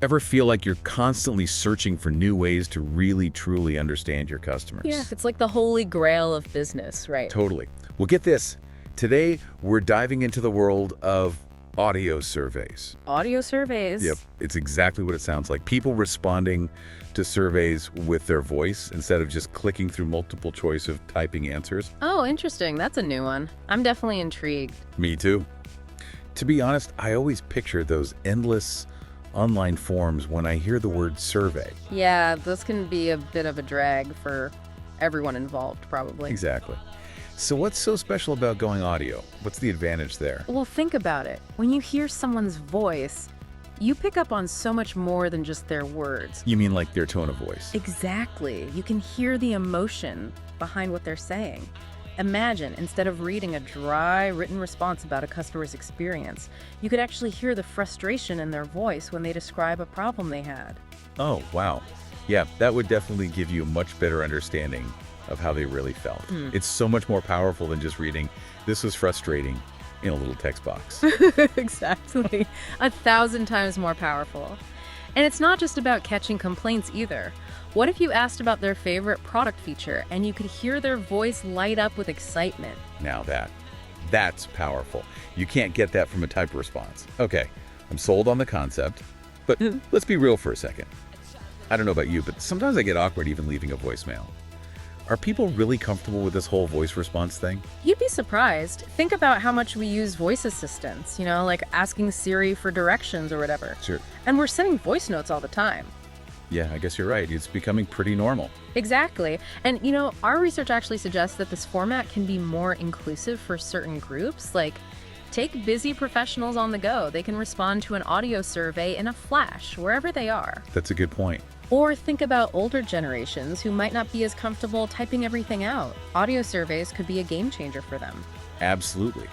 Ever feel like you're constantly searching for new ways to really, truly understand your customers? Yeah, it's like the holy grail of business, right? Totally. Well, get this. Today, we're diving into the world of audio surveys. Audio surveys. Yep, it's exactly what it sounds like. People responding to surveys with their voice instead of just clicking through multiple choice of typing answers. Oh, interesting. That's a new one. I'm definitely intrigued. Me too. To be honest, I always picture those endless online forums when I hear the word survey. Yeah, this can be a bit of a drag for everyone involved, probably. Exactly. So what's so special about going audio? What's the advantage there? Well, think about it. When you hear someone's voice, you pick up on so much more than just their words. You mean like their tone of voice? Exactly. You can hear the emotion behind what they're saying. Imagine, instead of reading a dry written response about a customer's experience, you could actually hear the frustration in their voice when they describe a problem they had. Oh, wow. Yeah, that would definitely give you a much better understanding of how they really felt. It's so much more powerful than just reading, "This was frustrating," in a little text box. Exactly. 1,000 times more powerful. And it's not just about catching complaints either. What if you asked about their favorite product feature and you could hear their voice light up with excitement? Now that's powerful. You can't get that from a typed response. Okay, I'm sold on the concept, but let's be real for a second. I don't know about you, but sometimes I get awkward even leaving a voicemail. Are people really comfortable with this whole voice response thing? You'd be surprised. Think about how much we use voice assistants, like asking Siri for directions or whatever. Sure. And we're sending voice notes all the time. Yeah, I guess you're right. It's becoming pretty normal. Exactly. And, our research actually suggests that this format can be more inclusive for certain groups. Like, take busy professionals on the go. They can respond to an audio survey in a flash, wherever they are. That's a good point. Or think about older generations who might not be as comfortable typing everything out. Audio surveys could be a game changer for them. Absolutely.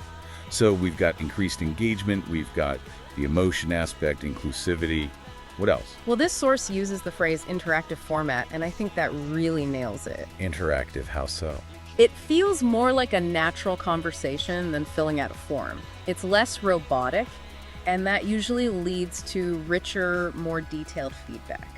So we've got increased engagement, we've got the emotion aspect, inclusivity. What else? Well, this source uses the phrase interactive format, and I think that really nails it. Interactive, how so? It feels more like a natural conversation than filling out a form. It's less robotic, and that usually leads to richer, more detailed feedback.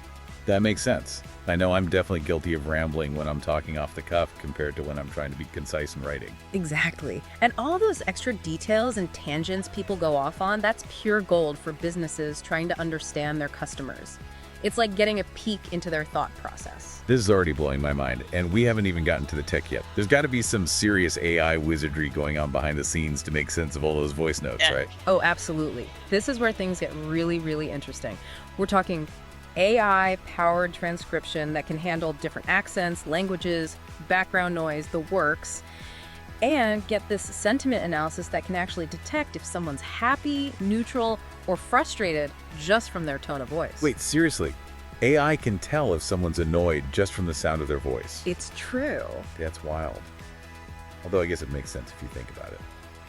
That makes sense. I know I'm definitely guilty of rambling when I'm talking off the cuff compared to when I'm trying to be concise in writing. Exactly. And all those extra details and tangents people go off on, that's pure gold for businesses trying to understand their customers. It's like getting a peek into their thought process. This is already blowing my mind, and we haven't even gotten to the tech yet. There's got to be some serious AI wizardry going on behind the scenes to make sense of all those voice notes, right? Oh, absolutely. This is where things get really, really interesting. We're talking AI-powered transcription that can handle different accents, languages, background noise, the works, and get this sentiment analysis that can actually detect if someone's happy, neutral, or frustrated just from their tone of voice. Wait, seriously? AI can tell if someone's annoyed just from the sound of their voice. It's true. That's wild. Although I guess it makes sense if you think about it.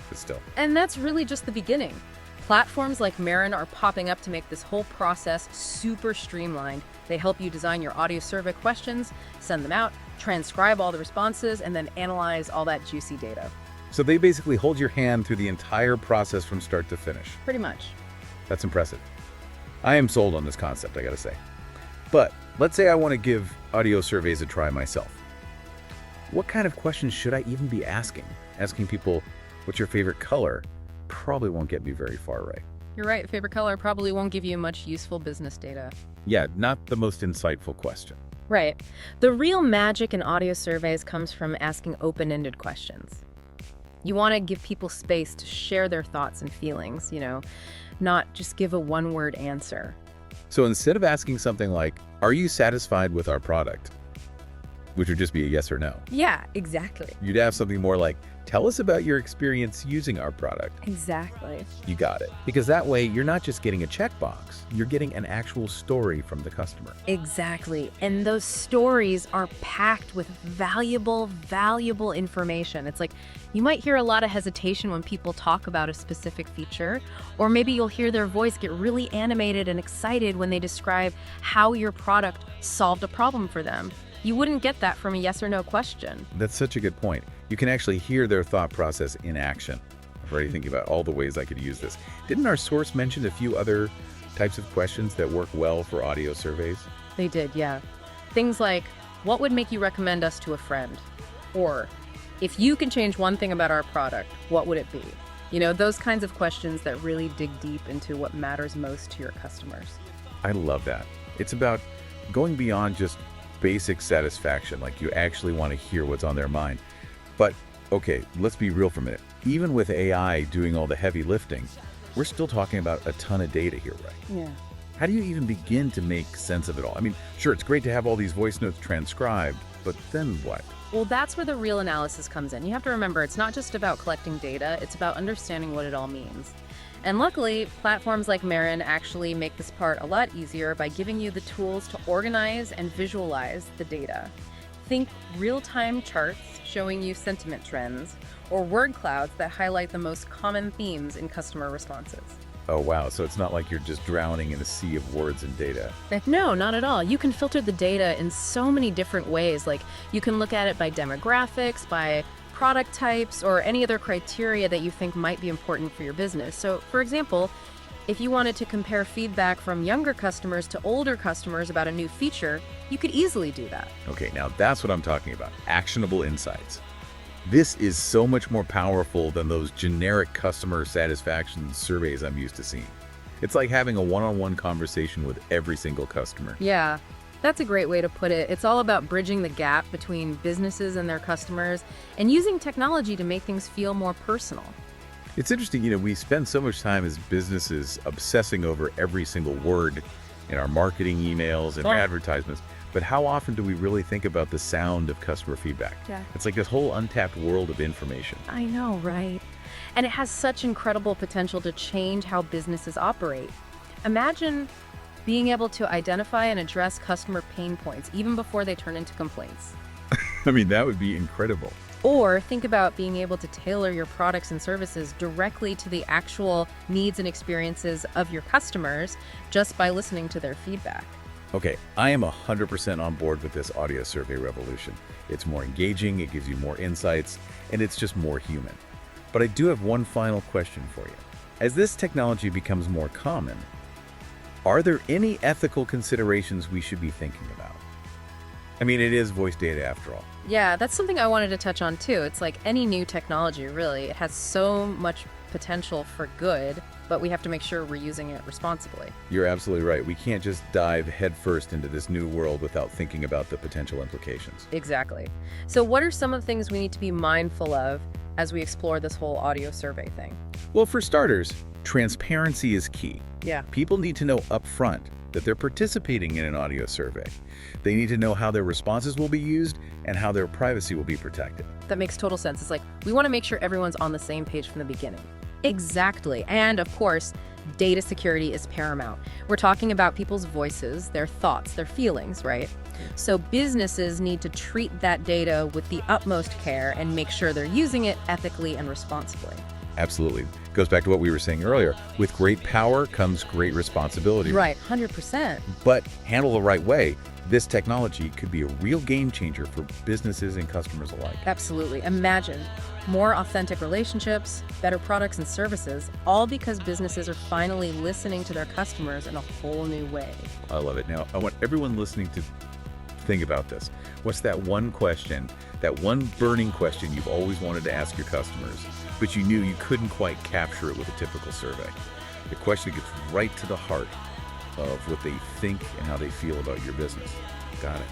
But still. And that's really just the beginning. Platforms like Marin are popping up to make this whole process super streamlined. They help you design your audio survey questions, send them out, transcribe all the responses, and then analyze all that juicy data. So they basically hold your hand through the entire process from start to finish. Pretty much. That's impressive. I am sold on this concept, I gotta say. But let's say I want to give audio surveys a try myself. What kind of questions should I even be asking? Asking people, what's your favorite color? Probably won't get me very far, right? You're right, favorite color probably won't give you much useful business data. Yeah, not the most insightful question. Right. The real magic in audio surveys comes from asking open-ended questions. You want to give people space to share their thoughts and feelings, not just give a one-word answer. So instead of asking something like, are you satisfied with our product? Which would just be a yes or no. Yeah, exactly. You'd have something more like, tell us about your experience using our product. Exactly. You got it. Because that way, you're not just getting a checkbox, you're getting an actual story from the customer. Exactly. And those stories are packed with valuable information. It's like you might hear a lot of hesitation when people talk about a specific feature, or maybe you'll hear their voice get really animated and excited when they describe how your product solved a problem for them. You wouldn't get that from a yes or no question. That's such a good point. You can actually hear their thought process in action. I'm already thinking about all the ways I could use this. Didn't our source mention a few other types of questions that work well for audio surveys? They did, yeah. Things like, what would make you recommend us to a friend? Or, if you can change one thing about our product, what would it be? You know, those kinds of questions that really dig deep into what matters most to your customers. I love that. It's about going beyond just basic satisfaction, like you actually want to hear what's on their mind. But, okay, let's be real for a minute. Even with AI doing all the heavy lifting, we're still talking about a ton of data here, right? Yeah. How do you even begin to make sense of it all? I mean, sure, it's great to have all these voice notes transcribed, but then what? Well, that's where the real analysis comes in. You have to remember, it's not just about collecting data, it's about understanding what it all means. And luckily, platforms like Marin actually make this part a lot easier by giving you the tools to organize and visualize the data. Think real-time charts showing you sentiment trends, or word clouds that highlight the most common themes in customer responses. Oh, wow. So it's not like you're just drowning in a sea of words and data. No, not at all. You can filter the data in so many different ways. Like, you can look at it by demographics, by product types, or any other criteria that you think might be important for your business. So, for example, if you wanted to compare feedback from younger customers to older customers about a new feature, you could easily do that. Okay, now that's what I'm talking about. Actionable insights. This is so much more powerful than those generic customer satisfaction surveys I'm used to seeing. It's like having a one-on-one conversation with every single customer. Yeah, that's a great way to put it. It's all about bridging the gap between businesses and their customers and using technology to make things feel more personal. It's interesting, we spend so much time as businesses obsessing over every single word in our marketing emails and advertisements. But how often do we really think about the sound of customer feedback? Yeah. It's like this whole untapped world of information. I know, right? And it has such incredible potential to change how businesses operate. Imagine being able to identify and address customer pain points even before they turn into complaints. I mean, that would be incredible. Or think about being able to tailor your products and services directly to the actual needs and experiences of your customers just by listening to their feedback. Okay, I am 100% on board with this audio survey revolution. It's more engaging, it gives you more insights, and it's just more human. But I do have one final question for you. As this technology becomes more common, are there any ethical considerations we should be thinking about? I mean, it is voice data after all. Yeah, that's something I wanted to touch on too. It's like any new technology, really. It has so much potential for good, but we have to make sure we're using it responsibly. You're absolutely right. We can't just dive headfirst into this new world without thinking about the potential implications. Exactly. So what are some of the things we need to be mindful of as we explore this whole audio survey thing? Well, for starters, transparency is key. Yeah. People need to know upfront that they're participating in an audio survey. They need to know how their responses will be used and how their privacy will be protected. That makes total sense. It's like, we want to make sure everyone's on the same page from the beginning. Exactly. And of course, data security is paramount. We're talking about people's voices, their thoughts, their feelings, right? So businesses need to treat that data with the utmost care and make sure they're using it ethically and responsibly. Absolutely. Goes back to what we were saying earlier. With great power comes great responsibility. Right, 100%. But handled the right way, this technology could be a real game changer for businesses and customers alike. Absolutely. Imagine more authentic relationships, better products and services, all because businesses are finally listening to their customers in a whole new way. I love it. Now, I want everyone listening to think about this. What's that one question, that one burning question you've always wanted to ask your customers, but you knew you couldn't quite capture it with a typical survey? The question gets right to the heart of what they think and how they feel about your business. Got it.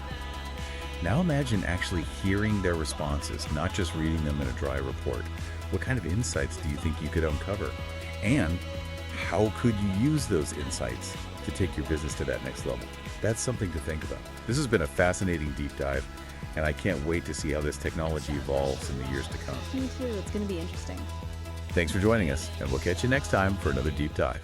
Now imagine actually hearing their responses, not just reading them in a dry report. What kind of insights do you think you could uncover? And how could you use those insights to take your business to that next level? That's something to think about. This has been a fascinating deep dive, and I can't wait to see how this technology evolves in the years to come. Me too. It's going to be interesting. Thanks for joining us, and we'll catch you next time for another deep dive.